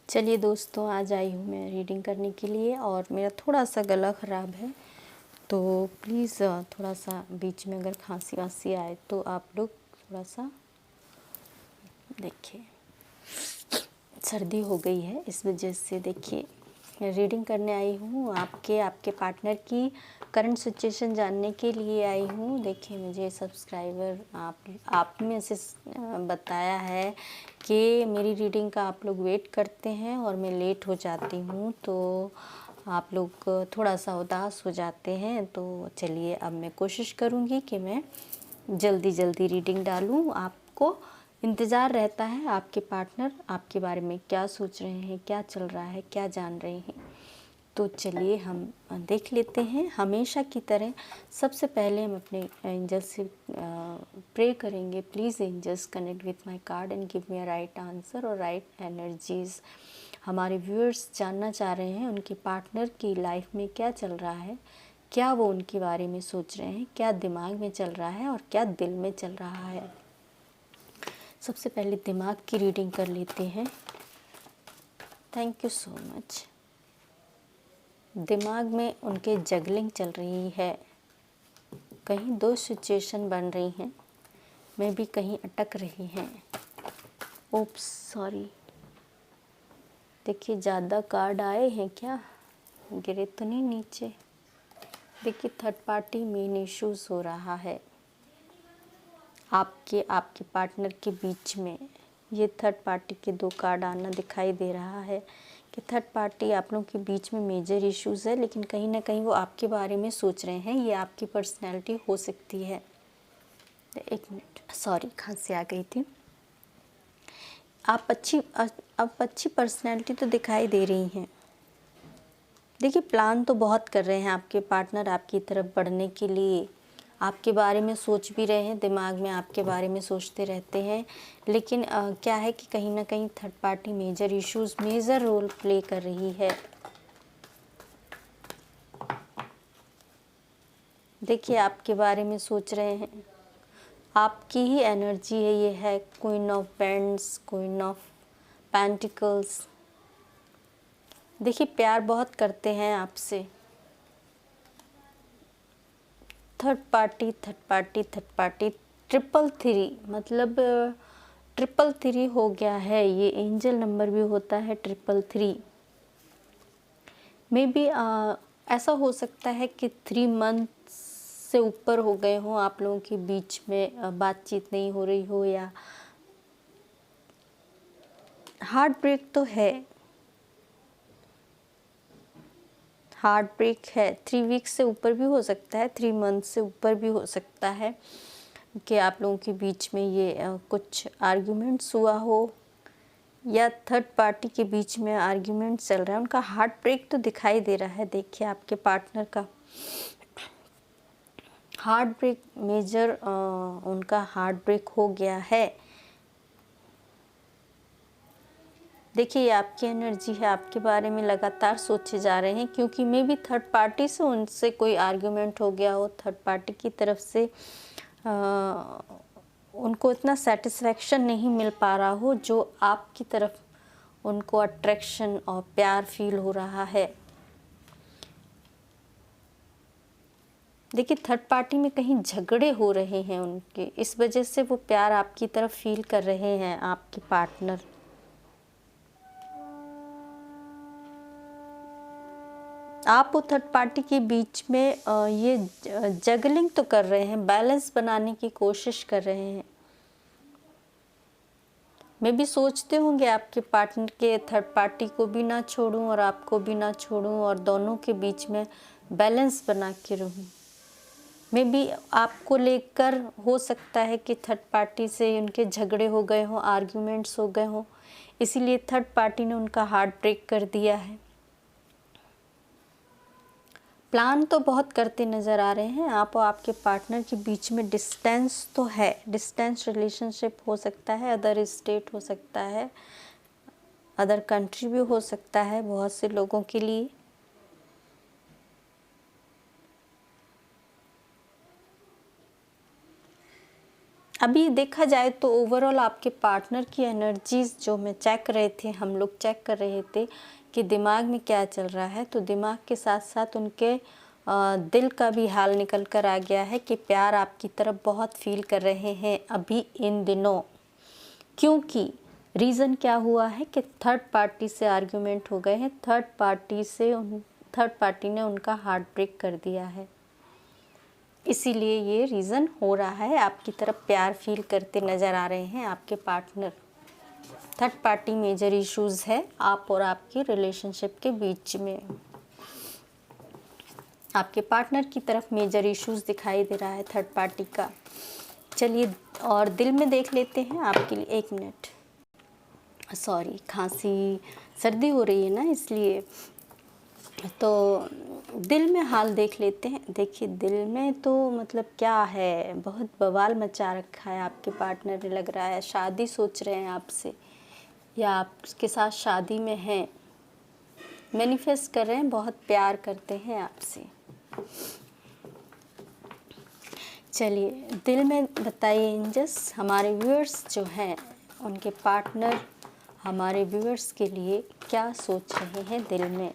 चलिए दोस्तों, आज आई हूँ मैं रीडिंग करने के लिए और मेरा थोड़ा सा गला ख़राब है, तो प्लीज़ थोड़ा सा बीच में अगर खांसी वांसी आए तो आप लोग थोड़ा सा देखिए। सर्दी हो गई है, इस वजह से देखिए रीडिंग करने आई हूँ। आपके पार्टनर की करंट सिचुएशन जानने के लिए आई हूँ। देखिए मुझे सब्सक्राइबर आप में से बताया है कि मेरी रीडिंग का आप लोग वेट करते हैं और मैं लेट हो जाती हूँ, तो आप लोग थोड़ा सा उदास हो जाते हैं। तो चलिए अब मैं कोशिश करूँगी कि मैं जल्दी रीडिंग डालूँ। आपको इंतज़ार रहता है आपके पार्टनर आपके बारे में क्या सोच रहे हैं, क्या चल रहा है, क्या जान रहे हैं। तो चलिए हम देख लेते हैं। हमेशा की तरह सबसे पहले हम अपने एंजल से प्रे करेंगे। Please angels connect with my card and give me a right answer और राइट एनर्जीज़। हमारे व्यूअर्स जानना चाह रहे हैं उनके पार्टनर की लाइफ में क्या चल रहा है, क्या वो उनके बारे में सोच रहे हैं, क्या दिमाग में चल रहा है और क्या दिल में चल रहा है। सबसे पहले दिमाग की रीडिंग कर लेते हैं। Thank you so much. दिमाग में उनके जगलिंग चल रही है, कहीं दो सिचुएशन बन रही हैं, मैं भी कहीं अटक रही हैं। Oops sorry. देखिए ज़्यादा कार्ड आए हैं क्या, गिरे तो नहीं नीचे। देखिए थर्ड पार्टी मेन इश्यूज़ हो रहा है आपके पार्टनर के बीच में। ये थर्ड पार्टी के दो कार्ड आना दिखाई दे रहा है कि थर्ड पार्टी आप लोगों के बीच में मेजर इश्यूज़ है, लेकिन कहीं ना कहीं वो आपके बारे में सोच रहे हैं। ये आपकी पर्सनैलिटी हो सकती है। एक मिनट, सॉरी खांसी आ गई थी। अब अच्छी पर्सनैलिटी तो दिखाई दे रही हैं। देखिए प्लान तो बहुत कर रहे हैं आपके पार्टनर आपकी तरफ बढ़ने के लिए, आपके बारे में सोच भी रहे हैं, दिमाग में आपके बारे में सोचते रहते हैं। लेकिन क्या है कि कहीं ना कहीं third party major role play कर रही है। देखिए आपके बारे में सोच रहे हैं, आपकी ही एनर्जी है। ये है queen of paints, queen of pentacles. देखिए प्यार बहुत करते हैं आपसे। थर्ड पार्टी ट्रिपल थ्री, मतलब ट्रिपल थ्री हो गया है। ये एंजल नंबर भी होता है ट्रिपल थ्री। मे बी ऐसा हो सकता है कि 3 मंथ से ऊपर हो गए हों आप लोगों के बीच में बातचीत नहीं हो रही हो, या हार्ट ब्रेक तो है, हार्ट ब्रेक है। 3 वीक से ऊपर भी हो सकता है, 3 मंथ से ऊपर भी हो सकता है कि आप लोगों के बीच में ये कुछ आर्ग्यूमेंट्स हुआ हो, या थर्ड पार्टी के बीच में आर्ग्यूमेंट चल रहा है। उनका हार्ट ब्रेक तो दिखाई दे रहा है। देखिए आपके पार्टनर का हार्ट ब्रेक मेजर, उनका हार्ट ब्रेक हो गया है। देखिए ये आपकी एनर्जी है, आपके बारे में लगातार सोचे जा रहे हैं, क्योंकि मे भी थर्ड पार्टी से उनसे कोई आर्ग्यूमेंट हो गया हो। थर्ड पार्टी की तरफ से उनको इतना सेटिस्फेक्शन नहीं मिल पा रहा हो जो आपकी तरफ उनको अट्रैक्शन और प्यार फील हो रहा है। देखिए थर्ड पार्टी में कहीं झगड़े हो रहे हैं उनके, इस वजह से वो प्यार आपकी तरफ फील कर रहे हैं आपके पार्टनर। आप वो थर्ड पार्टी के बीच में ये जगलिंग तो कर रहे हैं, बैलेंस बनाने की कोशिश कर रहे हैं। मैं भी सोचते होंगे आपके पार्टनर के थर्ड पार्टी को भी ना छोड़ूं और आपको भी ना छोड़ूं और दोनों के बीच में बैलेंस बना के रहूं। मैं भी आपको लेकर हो सकता है कि थर्ड पार्टी से उनके झगड़े हो गए हों, आर्ग्यूमेंट्स हो गए हों, इसीलिए थर्ड पार्टी ने उनका हार्ट ब्रेक कर दिया है। प्लान तो बहुत करते नज़र आ रहे हैं। आप और आपके पार्टनर के बीच में डिस्टेंस तो है, डिस्टेंस रिलेशनशिप हो सकता है, अदर स्टेट हो सकता है, अदर कंट्री भी हो सकता है बहुत से लोगों के लिए। अभी देखा जाए तो ओवरऑल आपके पार्टनर की एनर्जीज जो मैं चेक कर रहे थे, हम लोग चेक कर रहे थे कि दिमाग में क्या चल रहा है, तो दिमाग के साथ साथ उनके दिल का भी हाल निकल कर आ गया है कि प्यार आपकी तरफ बहुत फील कर रहे हैं अभी इन दिनों। क्योंकि रीज़न क्या हुआ है कि थर्ड पार्टी से आर्ग्यूमेंट हो गए हैं, थर्ड पार्टी ने उनका हार्ट ब्रेक कर दिया है, इसीलिए ये रीज़न हो रहा है। आपकी तरफ प्यार फील करते नज़र आ रहे हैं आपके partner. Third party major issues है आप और आपकी रिलेशनशिप के बीच में। आपके पार्टनर की तरफ मेजर इश्यूज़ दिखाई दे रहा है थर्ड पार्टी का। चलिए और दिल में देख लेते हैं आपके लिए। 1 मिनट, सॉरी, खांसी सर्दी हो रही है ना, इसलिए। तो दिल में हाल देख लेते हैं। देखिए दिल में तो मतलब क्या है, बहुत बवाल मचा रखा है आपके पार्टनर ने, लग रहा है शादी सोच रहे हैं आपसे या आपके साथ शादी में हैं, मैनिफेस्ट कर रहे हैं, बहुत प्यार करते हैं आपसे। चलिए दिल में बताइए एंजल्स, हमारे व्यूअर्स जो हैं उनके पार्टनर हमारे व्यूअर्स के लिए क्या सोच रहे हैं दिल में।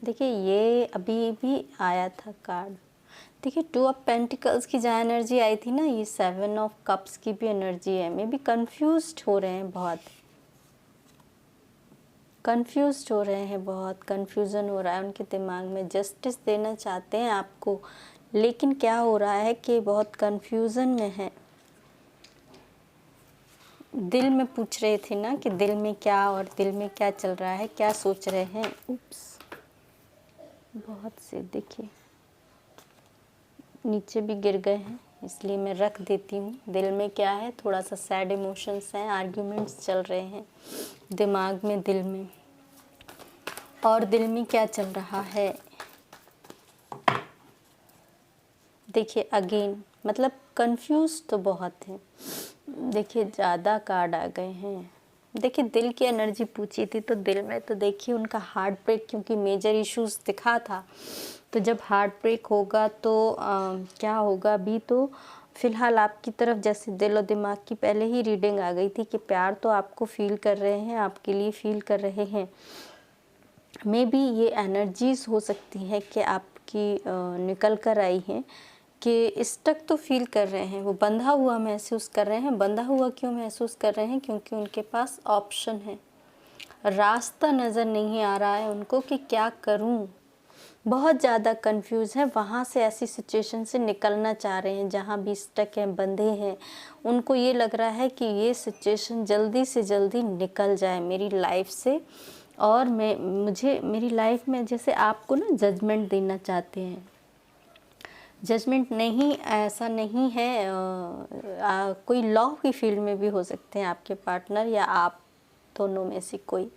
देखिए ये अभी भी आया था कार्ड। देखिए 2 ऑफ पेंटिकल्स की जहाँ एनर्जी आई थी ना, ये 7 ऑफ कप्स की भी एनर्जी है। मे बी कंफ्यूज्ड हो रहे हैं, बहुत कंफ्यूज्ड हो रहे हैं, बहुत कंफ्यूजन हो रहा है उनके दिमाग में। जस्टिस देना चाहते हैं आपको, लेकिन क्या हो रहा है कि बहुत कंफ्यूजन में है। दिल में पूछ रहे थे ना कि दिल में क्या, और दिल में क्या चल रहा है, क्या सोच रहे हैं। उप्स, बहुत से देखिए नीचे भी गिर गए हैं, इसलिए मैं रख देती हूँ। दिल में क्या है, थोड़ा सा सैड इमोशंस हैं, आर्ग्यूमेंट्स चल रहे हैं दिमाग में, दिल में। और दिल में क्या चल रहा है देखिए अगेन, मतलब कंफ्यूज तो बहुत है। देखिए ज़्यादा कार्ड आ गए हैं। देखिए दिल की एनर्जी पूछी थी, तो दिल में तो देखिए उनका हार्ट ब्रेक, क्योंकि मेजर इश्यूज दिखा था, तो जब हार्ट ब्रेक होगा तो क्या होगा। अभी तो फिलहाल आपकी तरफ जैसे दिल और दिमाग की पहले ही रीडिंग आ गई थी कि प्यार तो आपको फील कर रहे हैं, आपके लिए फील कर रहे हैं। मे बी ये एनर्जीज हो सकती है कि आपकी निकल कर आई हैं कि स्टक तो फील कर रहे हैं, वो बंधा हुआ महसूस कर रहे हैं। बंधा हुआ क्यों महसूस कर रहे हैं, क्योंकि उनके पास ऑप्शन है, रास्ता नज़र नहीं आ रहा है उनको कि क्या करूं। बहुत ज़्यादा कंफ्यूज है, वहाँ से ऐसी सिचुएशन से निकलना चाह रहे हैं जहाँ भी स्टक हैं, बंधे हैं। उनको ये लग रहा है कि ये सिचुएशन जल्दी से जल्दी निकल जाए मेरी लाइफ से, और मुझे मेरी लाइफ में जैसे आपको ना जजमेंट देना चाहते हैं। जजमेंट नहीं, ऐसा नहीं है, कोई लॉ की फील्ड में भी हो सकते हैं आपके पार्टनर, या आप दोनों में से कोई,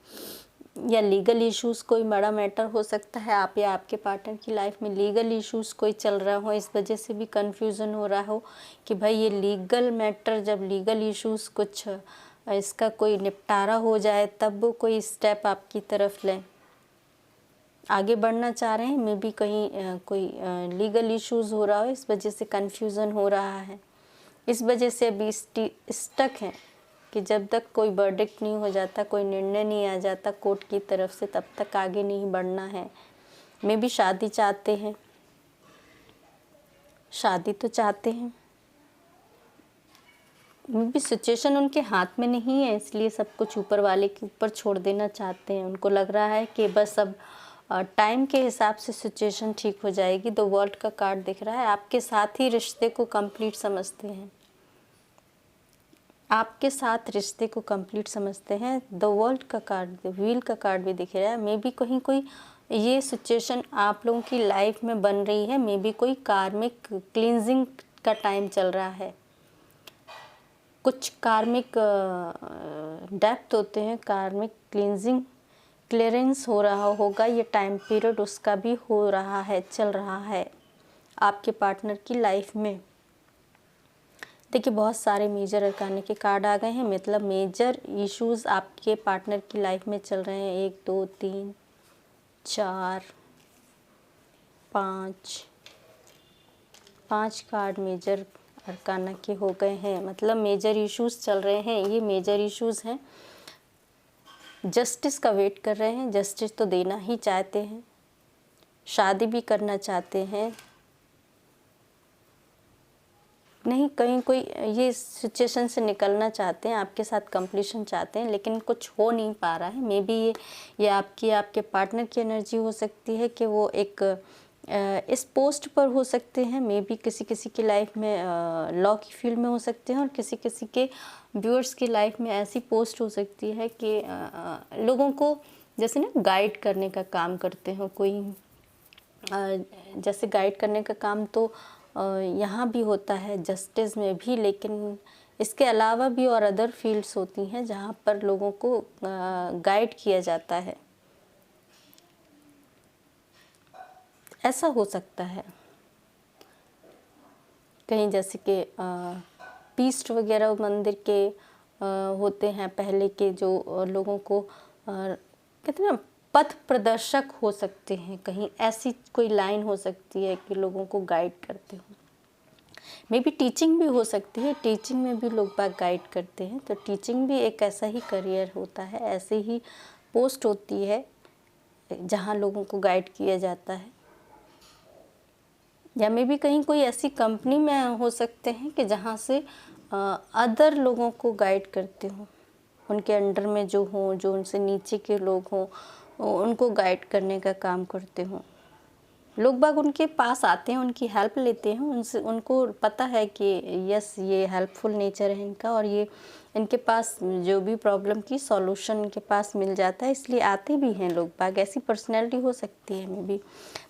या लीगल इश्यूज़ कोई बड़ा मैटर हो सकता है। आप या आपके पार्टनर की लाइफ में लीगल इश्यूज़ कोई चल रहा हो, इस वजह से भी कंफ्यूजन हो रहा हो कि भाई ये लीगल मैटर, जब लीगल इश्यूज़ कुछ इसका कोई निपटारा हो जाए तब वो कोई स्टेप आपकी तरफ लें, आगे बढ़ना चाह रहे हैं। मे बी कहीं कोई लीगल इश्यूज़ हो रहा हो, इस वजह से कंफ्यूजन हो रहा है। इस वजह से अभी स्टक हैं कि जब तक कोई वर्डिक्ट नहीं हो जाता, कोई निर्णय नहीं आ जाता कोर्ट की तरफ से, तब तक आगे नहीं बढ़ना है। मे बी शादी चाहते हैं, शादी तो चाहते हैं, मे बी सिचुएशन उनके हाथ में नहीं है, इसलिए सब कुछ ऊपर वाले के ऊपर छोड़ देना चाहते हैं। उनको लग रहा है कि बस अब टाइम के हिसाब से सिचुएशन ठीक हो जाएगी। द वर्ल्ड का कार्ड दिख रहा है, आपके साथ ही रिश्ते को कंप्लीट समझते हैं, आपके साथ रिश्ते को कंप्लीट समझते हैं। द वर्ल्ड का कार्ड, व्हील का कार्ड भी दिख रहा है। मे बी कहीं कोई ये सिचुएशन आप लोगों की लाइफ में बन रही है। मे बी कोई कार्मिक क्लींजिंग का टाइम चल रहा है, कुछ कार्मिक डेप्थ होते हैं, कार्मिक क्लींजिंग क्लियरेंस हो रहा होगा, ये टाइम पीरियड उसका भी हो रहा है, चल रहा है आपके पार्टनर की लाइफ में। देखिए बहुत सारे मेजर अरकाने के कार्ड आ गए हैं, मतलब मेजर इश्यूज़ आपके पार्टनर की लाइफ में चल रहे हैं। 1 2 3 4 5 कार्ड मेजर अरकाना के हो गए हैं, मतलब मेजर इश्यूज चल रहे हैं, ये मेजर इश्यूज हैं। जस्टिस का वेट कर रहे हैं, जस्टिस तो देना ही चाहते हैं, शादी भी करना चाहते हैं, नहीं कहीं कोई ये सिचुएशन से निकलना चाहते हैं, आपके साथ कंप्लीशन चाहते हैं, लेकिन कुछ हो नहीं पा रहा है। मे बी ये आपके पार्टनर की एनर्जी हो सकती है कि वो एक इस पोस्ट पर हो सकते हैं, मे बी किसी की लाइफ में लॉ की फील्ड में हो सकते हैं, और किसी के व्यूअर्स की लाइफ में ऐसी पोस्ट हो सकती है कि लोगों को जैसे ना गाइड करने का काम करते हो कोई, जैसे गाइड करने का काम तो यहाँ भी होता है, जस्टिस में भी, लेकिन इसके अलावा भी और अदर फील्ड्स होती हैं जहाँ पर लोगों को गाइड किया जाता है, ऐसा हो सकता है। कहीं जैसे कि पीस्ट वगैरह मंदिर के होते हैं पहले के, जो लोगों को कहते हैं ना पथ प्रदर्शक हो सकते हैं, कहीं ऐसी कोई लाइन हो सकती है कि लोगों को गाइड करते हो। मे बी टीचिंग भी हो सकती है, टीचिंग में भी लोग बाग गाइड करते हैं, तो टीचिंग भी एक ऐसा ही करियर होता है, ऐसे ही पोस्ट होती है जहाँ लोगों को गाइड किया जाता है। या मे बी कहीं कोई ऐसी कंपनी में हो सकते हैं कि जहाँ से अदर लोगों को गाइड करते हो, उनके अंडर में जो हों, जो उनसे नीचे के लोग हों, उनको गाइड करने का काम करते हो। लोग बाग उनके पास आते हैं, उनकी हेल्प लेते हैं, उनसे उनको पता है कि यस ये हेल्पफुल नेचर है इनका, और ये इनके पास जो भी प्रॉब्लम की सॉल्यूशन इनके पास मिल जाता है, इसलिए आते भी हैं लोग बाग। ऐसी पर्सनैलिटी हो सकती है मे बी।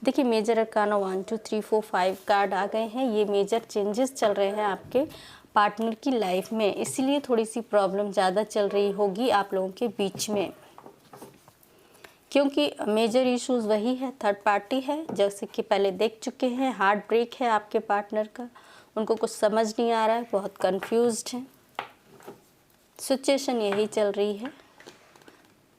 देखिए मेजर अरकाना 1 2 3 4 5 कार्ड आ गए हैं, ये मेजर चेंजेस चल रहे हैं आपके पार्टनर की लाइफ में, इसीलिए थोड़ी सी प्रॉब्लम ज़्यादा चल रही होगी आप लोगों के बीच में, क्योंकि मेजर इश्यूज वही है, थर्ड पार्टी है, जैसे कि पहले देख चुके हैं। हार्ट ब्रेक है आपके पार्टनर का, उनको कुछ समझ नहीं आ रहा है, बहुत कंफ्यूज्ड हैं, सिचुएशन यही चल रही है,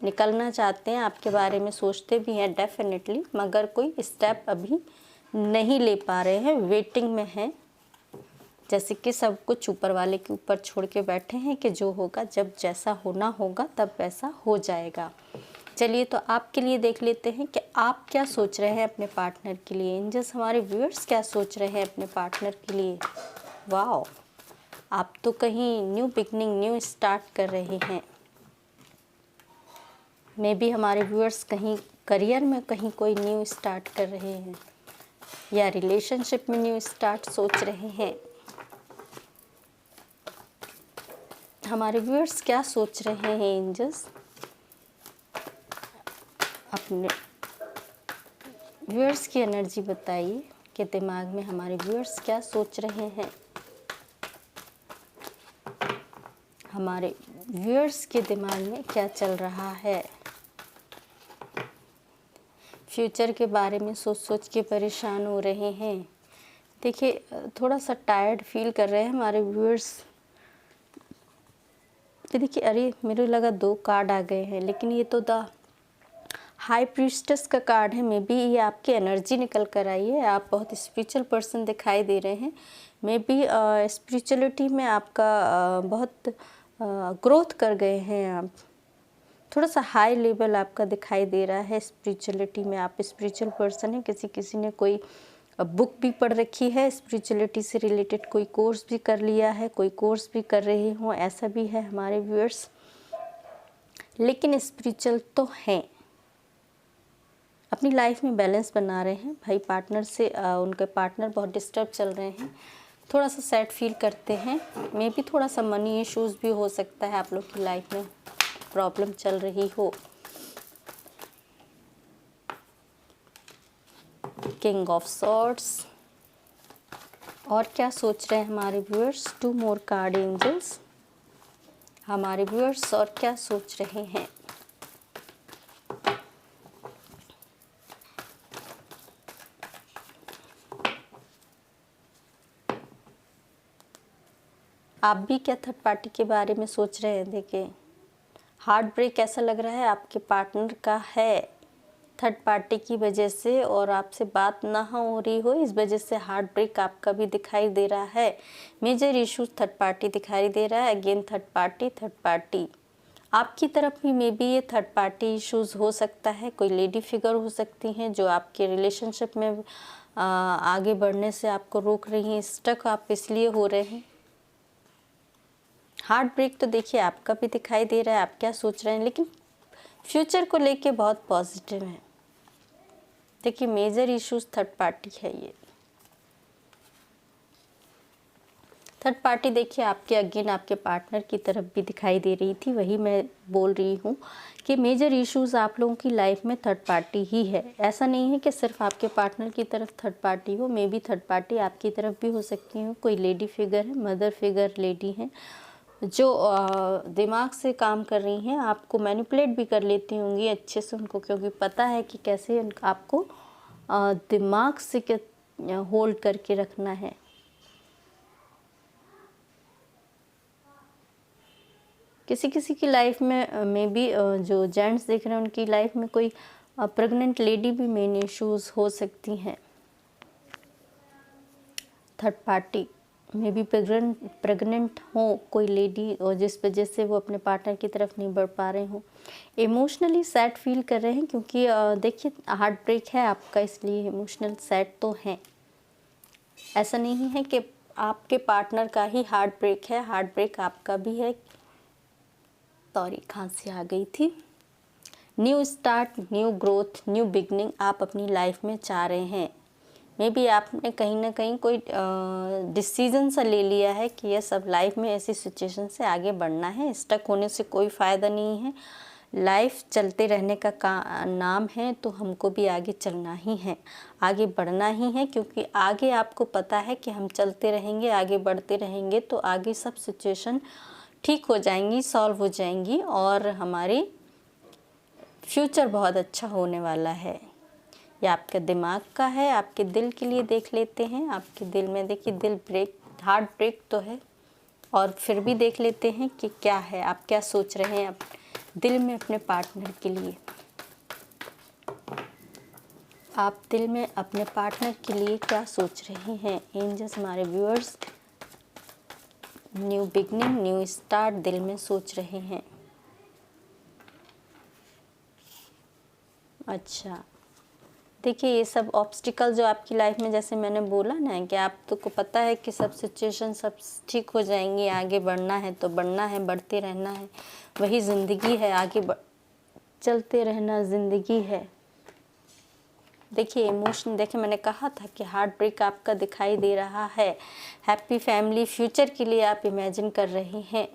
निकलना चाहते हैं, आपके बारे में सोचते भी हैं डेफिनेटली, मगर कोई स्टेप अभी नहीं ले पा रहे हैं, वेटिंग में हैं, जैसे कि सब कुछ ऊपर वाले के ऊपर छोड़ के बैठे हैं कि जो होगा, जब जैसा होना होगा तब वैसा हो जाएगा। चलिए तो आपके लिए देख लेते हैं कि आप क्या सोच रहे हैं अपने पार्टनर के लिए, एंजल्स हमारे व्यूअर्स क्या सोच रहे हैं अपने पार्टनर के लिए। वाओ, आप तो कहीं न्यू बिगनिंग, न्यू स्टार्ट कर रहे हैं। मे बी हमारे व्यूअर्स कहीं करियर में कहीं कोई न्यू स्टार्ट कर रहे हैं, या रिलेशनशिप में न्यू स्टार्ट सोच रहे हैं। हमारे व्यूअर्स क्या सोच रहे हैं एंजल्स, अपने व्यूअर्स की एनर्जी बताइए कि दिमाग में हमारे व्यूअर्स क्या सोच रहे हैं। हमारे व्यूअर्स के दिमाग में क्या चल रहा है, फ्यूचर के बारे में सोच सोच के परेशान हो रहे हैं। देखिए थोड़ा सा टायर्ड फील कर रहे हैं हमारे व्यूअर्स। देखिए अरे मेरे लगा 2 कार्ड आ गए हैं, लेकिन ये तो द हाई प्रीस्टेस का कार्ड है। मे बी ये आपकी एनर्जी निकल कर आई है, आप बहुत स्पिरिचुअल पर्सन दिखाई दे रहे हैं। मे बी स्पिरिचुअलिटी में आपका बहुत ग्रोथ कर गए हैं आप, थोड़ा सा हाई लेवल आपका दिखाई दे रहा है स्पिरिचुअलिटी में। आप स्पिरिचुअल पर्सन हैं, किसी ने कोई बुक भी पढ़ रखी है स्पिरिचुअलिटी से रिलेटेड, कोई कोर्स भी कर लिया है, कोई कोर्स भी कर रहे हो, ऐसा भी है हमारे व्यूअर्स। लेकिन स्पिरिचुअल तो हैं, अपनी लाइफ में बैलेंस बना रहे हैं। भाई पार्टनर से उनके पार्टनर बहुत डिस्टर्ब चल रहे हैं, थोड़ा सा सैड फील करते हैं। मे बी थोड़ा सा मनी इश्यूज़ भी हो सकता है, आप लोग की लाइफ में प्रॉब्लम चल रही हो। किंग ऑफ सॉर्ड्स, और क्या सोच रहे हैं हमारे व्यूअर्स। 2 मोर कार्ड एंजल्स, हमारे व्यूअर्स और क्या सोच रहे हैं। आप भी क्या थर्ड पार्टी के बारे में सोच रहे हैं। देखिए हार्ट ब्रेक ऐसा लग रहा है आपके पार्टनर का है, थर्ड पार्टी की वजह से और आपसे बात ना हो रही हो, इस वजह से हार्ट ब्रेक आपका भी दिखाई दे रहा है। मेजर इश्यूज थर्ड पार्टी दिखाई दे रहा है। अगेन थर्ड पार्टी आपकी तरफ भी मे बी ये थर्ड पार्टी इश्यूज हो सकता है। कोई लेडी फिगर हो सकती हैं जो आपके रिलेशनशिप में आगे बढ़ने से आपको रोक रही हैं। स्टक आप इसलिए हो रहे हैं। हार्ट ब्रेक तो देखिए आपका भी दिखाई दे रहा है, आप क्या सोच रहे हैं, लेकिन फ्यूचर को लेके बहुत पॉजिटिव हैं। देखिए मेजर इश्यूज थर्ड पार्टी है ये। थर्ड पार्टी देखिए आपके अगेन आपके पार्टनर की तरफ भी दिखाई दे रही थी। वही मैं बोल रही हूँ कि मेजर इश्यूज आप लोगों की लाइफ में थर्ड पार्टी ही है। ऐसा नहीं है कि सिर्फ आपके पार्टनर की तरफ थर्ड पार्टी हो, मे बी थर्ड पार्टी आपकी तरफ भी हो सकती हो। कोई लेडी फिगर है, मदर फिगर लेडी है जो दिमाग से काम कर रही हैं, आपको मैनिपुलेट भी कर लेती होंगी अच्छे से, उनको क्योंकि पता है कि कैसे आपको दिमाग से होल्ड करके रखना है। किसी किसी की लाइफ में मे बी जो जेंट्स देख रहे हैं उनकी लाइफ में कोई प्रेग्नेंट लेडी भी मेन इश्यूज हो सकती हैं। थर्ड पार्टी में भी प्रेग्नेंट हो कोई लेडी और जिस वजह से वो अपने पार्टनर की तरफ नहीं बढ़ पा रहे हों, इमोशनली सैड फील कर रहे हैं क्योंकि देखिए हार्ट ब्रेक है आपका, इसलिए इमोशनल सैड तो हैं। ऐसा नहीं है कि आपके पार्टनर का ही हार्ट ब्रेक है, हार्ट ब्रेक आपका भी है। सॉरी खांसी आ गई थी। New start, new growth, new beginning आप अपनी लाइफ में चाह रहे हैं। मे बी आपने कहीं ना कहीं कोई डिसीजन सा ले लिया है कि ये सब लाइफ में ऐसी सिचुएशन से आगे बढ़ना है। स्टक होने से कोई फ़ायदा नहीं है। लाइफ चलते रहने का नाम है, तो हमको भी आगे चलना ही है, आगे बढ़ना ही है, क्योंकि आगे आपको पता है कि हम चलते रहेंगे, आगे बढ़ते रहेंगे तो आगे सब सिचुएशन ठीक हो जाएंगी, सॉल्व हो जाएंगी और हमारी फ्यूचर बहुत अच्छा होने वाला है। ये आपके दिमाग का है, आपके दिल के लिए देख लेते हैं। आपके दिल में देखिए दिल ब्रेक, हार्ट ब्रेक तो है, और फिर भी देख लेते हैं कि क्या है, आप क्या सोच रहे हैं दिल में अपने पार्टनर के लिए। आप दिल में अपने पार्टनर के लिए क्या सोच रहे हैं एंजल्स, हमारे viewers. New beginning, new start दिल में सोच रहे हैं। अच्छा देखिए ये सब ऑब्स्टिकल जो आपकी लाइफ में, जैसे मैंने बोला ना कि आपको पता है कि सब सिचुएशन सब ठीक हो जाएंगी, आगे बढ़ना है तो बढ़ना है, बढ़ते रहना है, वही ज़िंदगी है, आगे चलते रहना ज़िंदगी है। देखिए इमोशन, देखिए मैंने कहा था कि हार्ट ब्रेक आपका दिखाई दे रहा है। हैप्पी फैमिली फ्यूचर के लिए आप इमेजिन कर रहे हैं,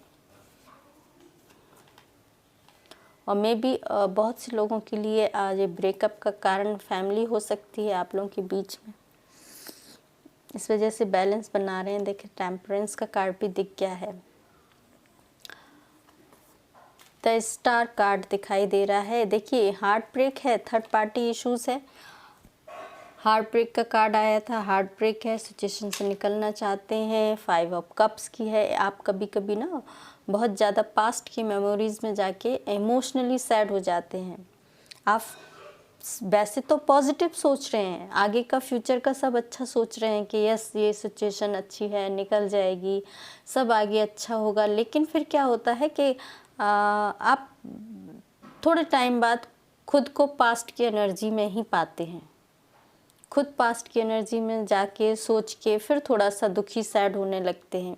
और मे बी बहुत से लोगों के लिए ये ब्रेकअप का कारण फैमिली हो सकती है आप लोगों के बीच में। इस वजह से बैलेंस बना रहे हैं। देखिए टेम्परेंस का कार्ड भी दिख गया है। द स्टार कार्ड दिखाई दे रहा है। देखिए हार्ट ब्रेक है, थर्ड पार्टी इश्यूज है, हार्ट ब्रेक का कार्ड आया था, हार्ट ब्रेक है, सिचुएशन से निकलना चाहते हैं। 5 ऑफ कप्स की है। आप कभी कभी ना बहुत ज़्यादा पास्ट की मेमोरीज़ में जाके इमोशनली सैड हो जाते हैं। आप वैसे तो पॉजिटिव सोच रहे हैं, आगे का फ्यूचर का सब अच्छा सोच रहे हैं कि यस ये सिचुएशन अच्छी है, निकल जाएगी, सब आगे अच्छा होगा, लेकिन फिर क्या होता है कि आप थोड़े टाइम बाद खुद को पास्ट की एनर्जी में ही पाते हैं। खुद पास्ट की एनर्जी में जाके सोच के फिर थोड़ा सा दुखी सैड होने लगते हैं।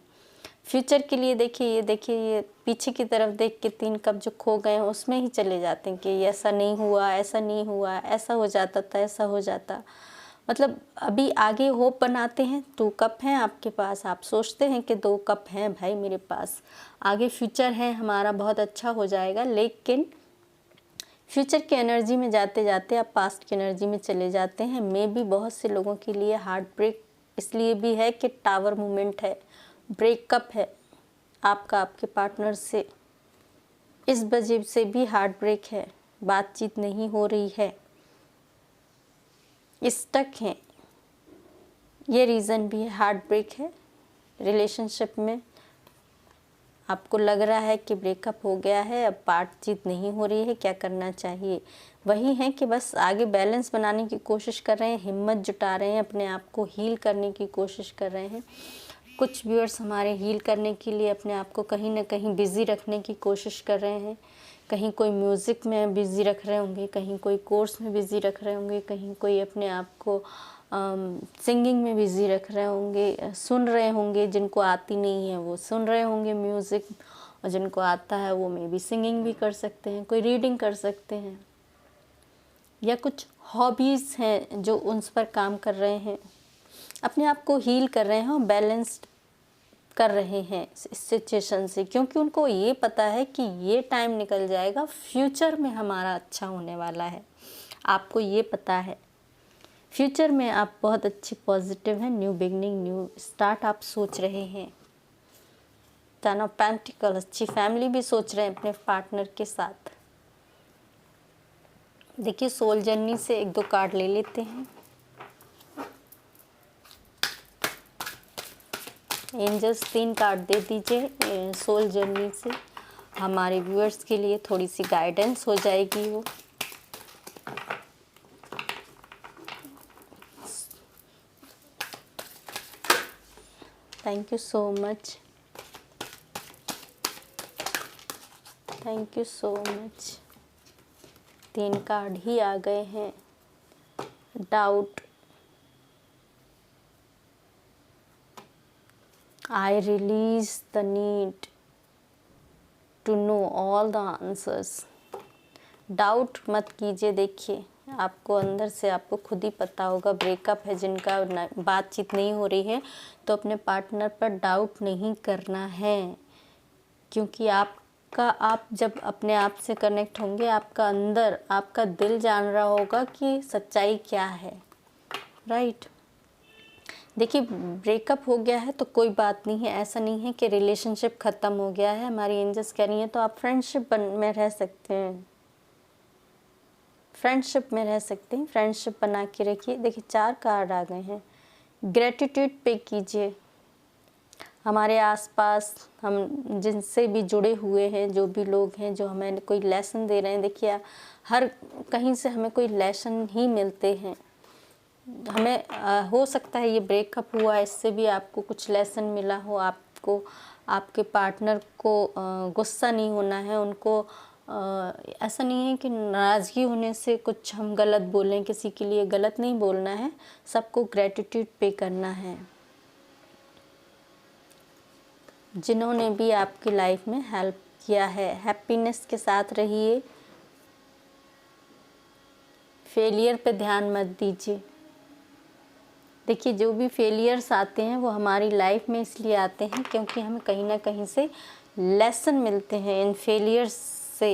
फ्यूचर के लिए देखिए ये पीछे की तरफ देख के 3 कप जो खो गए हैं उसमें ही चले जाते हैं कि ऐसा नहीं हुआ, ऐसा नहीं हुआ, ऐसा हो जाता था, ऐसा हो जाता। मतलब अभी आगे होप बनाते हैं। 2 कप हैं आपके पास, आप सोचते हैं कि 2 कप हैं भाई मेरे पास, आगे फ्यूचर है हमारा, बहुत अच्छा हो जाएगा, लेकिन फ्यूचर की एनर्जी में जाते जाते आप पास्ट की एनर्जी में चले जाते हैं। मे भी बहुत से लोगों के लिए हार्ट ब्रेक इसलिए भी है कि टावर मूवमेंट है, ब्रेकअप है आपका आपके पार्टनर से, इस वजह से भी हार्ट ब्रेक है, बातचीत नहीं हो रही है, स्टक हैं, ये रीज़न भी है, हार्ट ब्रेक है रिलेशनशिप में। आपको लग रहा है कि ब्रेकअप हो गया है, अब बातचीत नहीं हो रही है, क्या करना चाहिए? वही है कि बस आगे बैलेंस बनाने की कोशिश कर रहे हैं, हिम्मत जुटा रहे हैं, अपने आप को हील करने की कोशिश कर रहे हैं। कुछ व्यूअर्स हमारे हील करने के लिए अपने आप को कहीं ना कहीं बिज़ी रखने की कोशिश कर रहे हैं। कहीं कोई म्यूज़िक में बिज़ी रख रहे होंगे, कहीं कोई कोर्स में बिज़ी रख रहे होंगे, कहीं कोई अपने आप को सिंगिंग में बिज़ी रख रहे होंगे, सुन रहे होंगे। जिनको आती नहीं है वो सुन रहे होंगे म्यूज़िक, और जिनको आता है वो मे बी सिंगिंग भी कर सकते हैं, कोई रीडिंग कर सकते हैं, या कुछ हॉबीज़ हैं जो उन पर काम कर रहे हैं, अपने आप को हील कर रहे हैं और बैलेंस्ड कर रहे हैं इस सिचुएशन से, क्योंकि उनको ये पता है कि ये टाइम निकल जाएगा, फ्यूचर में हमारा अच्छा होने वाला है। आपको ये पता है फ्यूचर में आप बहुत अच्छी पॉजिटिव हैं, न्यू बिगनिंग, न्यू स्टार्ट आप सोच रहे हैं। टेन ऑफ पेंटिकल, अच्छी फैमिली भी सोच रहे हैं अपने पार्टनर के साथ। देखिए सोल जर्नी से 1-2 कार्ड ले लेते हैं। एंजल्स 3 कार्ड दे दीजिए सोल जर्नी से, हमारे व्यूअर्स के लिए थोड़ी सी गाइडेंस हो जाएगी वो। Thank you so much, thank you so much. 3 card ही आ गए हैं। Doubt, I release the need to know all the answers. Doubt मत कीजिए। देखिए आपको अंदर से आपको खुद ही पता होगा, ब्रेकअप है जिनका, बातचीत नहीं हो रही है, तो अपने पार्टनर पर डाउट नहीं करना है, क्योंकि आप जब अपने आप से कनेक्ट होंगे, आपका अंदर, आपका दिल जान रहा होगा कि सच्चाई क्या है, राइट। देखिए ब्रेकअप हो गया है तो कोई बात नहीं है, ऐसा नहीं है कि रिलेशनशिप ख़त्म हो गया है। हमारी एंजल्स कह रही हैं तो आप फ्रेंडशिप में रह सकते हैं, फ्रेंडशिप में रह सकते हैं, फ्रेंडशिप बना के रखिए। देखिए 4 कार्ड आ गए हैं। ग्रेटिट्यूड पे कीजिए। हमारे आसपास हम जिनसे भी जुड़े हुए हैं, जो भी लोग हैं जो हमें कोई लेसन दे रहे हैं, देखिए हर कहीं से हमें कोई लेसन ही मिलते हैं। हमें हो सकता है ये ब्रेकअप हुआ, इससे भी आपको कुछ लेसन मिला हो, आपको आपके पार्टनर को गुस्सा नहीं होना है, उनको ऐसा नहीं है कि नाराज़गी होने से कुछ हम गलत बोलें, किसी के लिए गलत नहीं बोलना है, सबको ग्रेटिट्यूड पे करना है। जिन्होंने भी आपकी लाइफ में हेल्प किया है, हैप्पीनेस के साथ रहिए, फेलियर पे ध्यान मत दीजिए। देखिए जो भी फेलियर्स आते हैं वो हमारी लाइफ में इसलिए आते हैं क्योंकि हमें कहीं ना कहीं से लेसन मिलते हैं इन फेलियर्स से।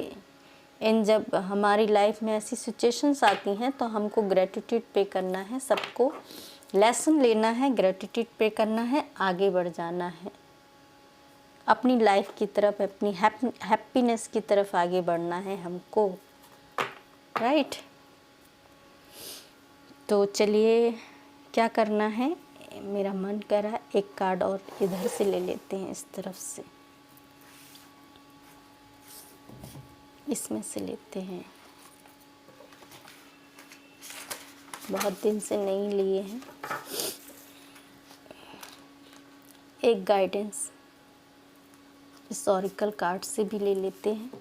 इन जब हमारी लाइफ में ऐसी सिचुएशंस आती हैं तो हमको ग्रेटिट्यूड पे करना है, सबको लेसन लेना है, ग्रेटिट्यूड पे करना है, आगे बढ़ जाना है, अपनी लाइफ की तरफ, अपनी हैप्पीनेस की तरफ आगे बढ़ना है हमको, राइट। तो चलिए क्या करना है, मेरा मन कर रहा है 1 कार्ड और इधर से ले लेते हैं, इस तरफ से, इसमें से लेते हैं, बहुत दिन से नहीं लिए हैं। एक गाइडेंस इस ऑरिकल कार्ड से भी ले लेते हैं।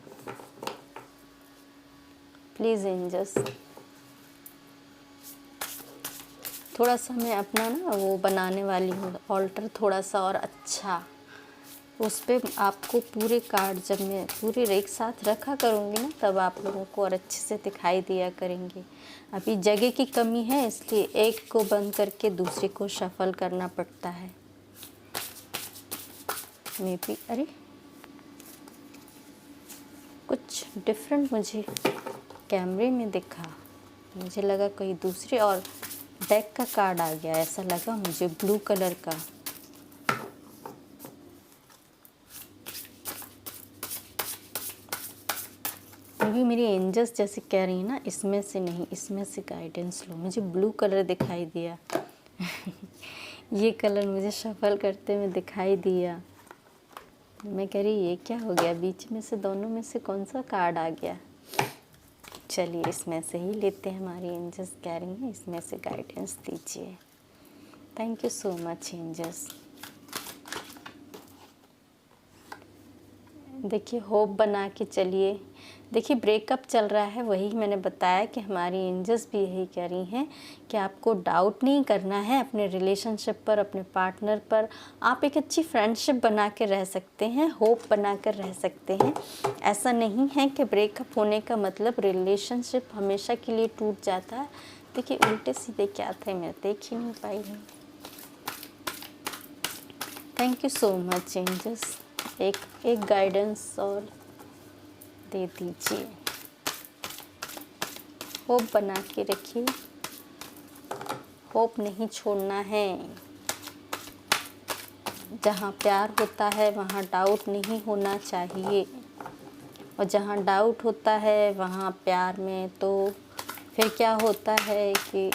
प्लीज़ एंजल्स थोड़ा सा मैं अपना ना वो बनाने वाली हूँ ऑल्टर, थोड़ा सा और अच्छा, उस पर आपको पूरे कार्ड जब मैं पूरे एक साथ रखा करूँगी ना तब आप लोगों को और अच्छे से दिखाई दिया करेंगे। अभी जगह की कमी है इसलिए एक को बंद करके दूसरे को शफल करना पड़ता है। मे बी अरे कुछ डिफरेंट मुझे कैमरे में दिखा, मुझे लगा कोई दूसरे और डेक का कार्ड आ गया, ऐसा लगा मुझे ब्लू कलर का। अभी मेरी एंजल्स जैसे कह रही है ना, इसमें से नहीं, इसमें से गाइडेंस लो। मुझे ब्लू कलर दिखाई दिया ये कलर मुझे शफल करते हुए दिखाई दिया। मैं कह रही ये क्या हो गया, बीच में से दोनों में से कौन सा कार्ड आ गया। चलिए इसमें से ही लेते हैं, हमारी एंजल्स कह रही हैं इसमें से गाइडेंस दीजिए। Thank you so much angels. देखिए होप बना के चलिए। देखिए ब्रेकअप चल रहा है, वही मैंने बताया कि हमारी एंजल्स भी यही कह रही हैं कि आपको डाउट नहीं करना है अपने रिलेशनशिप पर, अपने पार्टनर पर। आप एक अच्छी फ्रेंडशिप बना के रह सकते हैं, होप बना कर रह सकते हैं। ऐसा नहीं है कि ब्रेकअप होने का मतलब रिलेशनशिप हमेशा के लिए टूट जाता है। देखिए उल्टे सीधे क्या थे मैं देख ही नहीं पाई हूँ। Thank you so much angels. एक गाइडेंस और दे दीजिए। होप बना के रखिए, होप नहीं छोड़ना है। जहाँ प्यार होता है वहाँ डाउट नहीं होना चाहिए, और जहाँ डाउट होता है वहाँ प्यार में तो फिर क्या होता है कि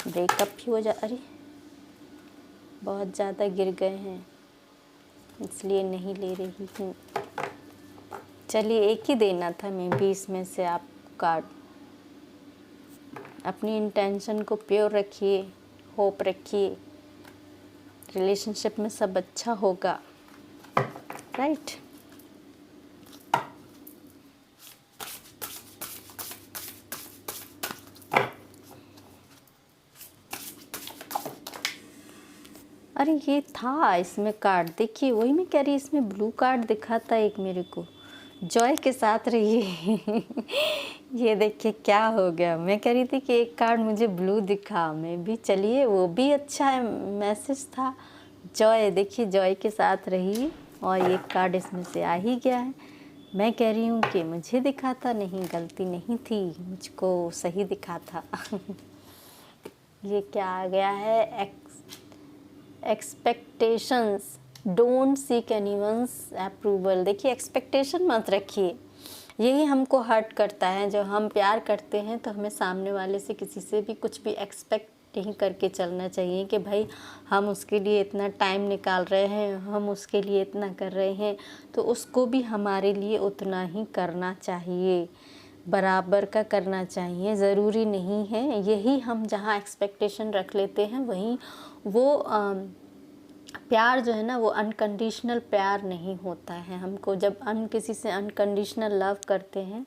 ब्रेकअप भी हो अरे बहुत ज़्यादा गिर गए हैं इसलिए नहीं ले रही हूँ। चलिए एक ही देना था मैं भी इसमें से आप कार्ड। अपनी इंटेंशन को प्योर रखिए, होप रखिए, रिलेशनशिप में सब अच्छा होगा, राइट। अरे ये था इसमें कार्ड, देखिए वही मैं कह रही, इसमें ब्लू कार्ड दिखा था एक मेरे को। जॉय के साथ रहिए। ये देखिए क्या हो गया, मैं कह रही थी कि एक कार्ड मुझे ब्लू दिखा, मैं भी चलिए वो भी अच्छा है, मैसेज था। जॉय, देखिए जॉय के साथ रहिए, और एक कार्ड इसमें से आ ही गया है। मैं कह रही हूँ कि मुझे दिखा था, नहीं गलती नहीं थी, मुझको सही दिखा था। ये क्या आ गया है, expectations, don't seek anyone's approval. देखिए एक्सपेक्टेशन मत रखिए, यही हमको हर्ट करता है। जब हम प्यार करते हैं तो हमें सामने वाले से किसी से भी कुछ भी एक्सपेक्ट नहीं करके चलना चाहिए कि भाई हम उसके लिए इतना टाइम निकाल रहे हैं, हम उसके लिए इतना कर रहे हैं, तो उसको भी हमारे लिए उतना ही करना चाहिए, बराबर का करना चाहिए। ज़रूरी नहीं है, यही हम जहाँ एक्सपेक्टेशन रख लेते हैं वहीं वो प्यार जो है ना वो अनकंडीशनल प्यार नहीं होता है। हमको जब किसी से अनकंडीशनल लव करते हैं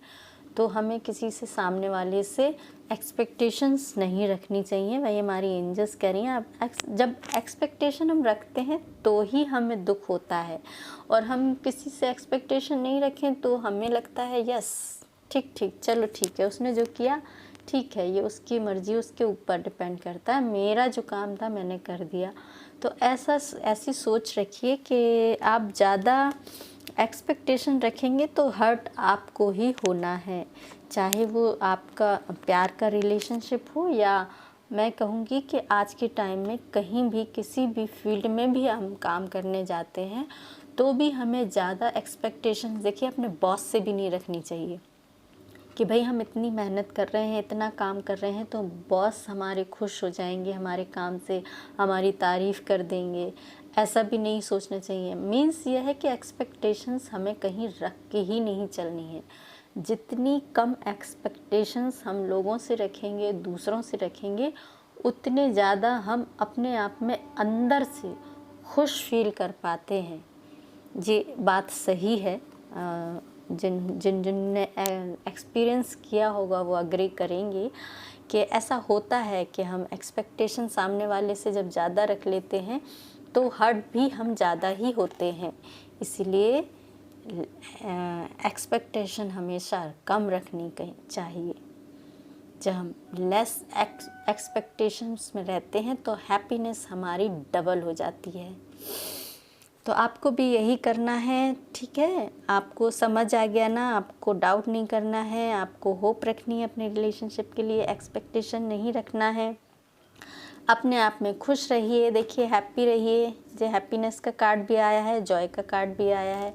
तो हमें किसी से, सामने वाले से एक्सपेक्टेशंस नहीं रखनी चाहिए। वही हमारी एंजल्स कह रही हैं, आप जब एक्सपेक्टेशन हम रखते हैं तो ही हमें दुख होता है, और हम किसी से एक्सपेक्टेशन नहीं रखें तो हमें लगता है यस ठीक ठीक, चलो ठीक है, उसने जो किया ठीक है, ये उसकी मर्ज़ी, उसके ऊपर डिपेंड करता है, मेरा जो काम था मैंने कर दिया। तो ऐसी सोच रखिए कि आप ज़्यादा एक्सपेक्टेशन रखेंगे तो हर्ट आपको ही होना है, चाहे वो आपका प्यार का रिलेशनशिप हो, या मैं कहूँगी कि आज के टाइम में कहीं भी किसी भी फील्ड में भी हम काम करने जाते हैं तो भी हमें ज़्यादा एक्सपेक्टेशन, देखिए अपने बॉस से भी नहीं रखनी चाहिए कि भाई हम इतनी मेहनत कर रहे हैं, इतना काम कर रहे हैं तो बॉस हमारे खुश हो जाएंगे, हमारे काम से हमारी तारीफ़ कर देंगे, ऐसा भी नहीं सोचना चाहिए। मीन्स ये है कि एक्सपेक्टेशंस हमें कहीं रख के ही नहीं चलनी है। जितनी कम एक्सपेक्टेशंस हम लोगों से रखेंगे, दूसरों से रखेंगे, उतने ज़्यादा हम अपने आप में अंदर से खुश फील कर पाते हैं। ये बात सही है, जिनने एक्सपीरियंस किया होगा वो अग्री करेंगे कि ऐसा होता है कि हम एक्सपेक्टेशन सामने वाले से जब ज़्यादा रख लेते हैं तो हर्ट भी हम ज़्यादा ही होते हैं। इसलिए एक्सपेक्टेशन हमेशा कम रखनी चाहिए। जब हम लेस एक्सपेक्टेशंस में रहते हैं तो हैप्पीनेस हमारी डबल हो जाती है। तो आपको भी यही करना है, ठीक है? आपको समझ आ गया ना, आपको डाउट नहीं करना है, आपको होप रखनी है अपने रिलेशनशिप के लिए, एक्सपेक्टेशन नहीं रखना है। अपने आप में खुश रहिए, देखिए हैप्पी रहिए। जो हैप्पीनेस का कार्ड भी आया है, जॉय का कार्ड भी आया है।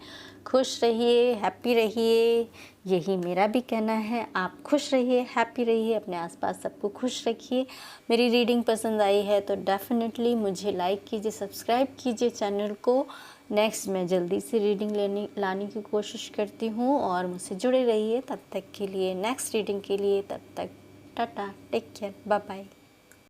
खुश रहिए, हैप्पी रहिए, यही मेरा भी कहना है। आप खुश रहिए, हैप्पी रहिए, अपने आसपास सबको खुश रखिए। मेरी रीडिंग पसंद आई है तो डेफ़िनेटली मुझे लाइक कीजिए, सब्सक्राइब कीजिए चैनल को। नेक्स्ट मैं जल्दी से रीडिंग लाने की कोशिश करती हूँ और मुझसे जुड़े रहिए। तब तक के लिए, नेक्स्ट रीडिंग के लिए, तब तक tata, take care, bye bye.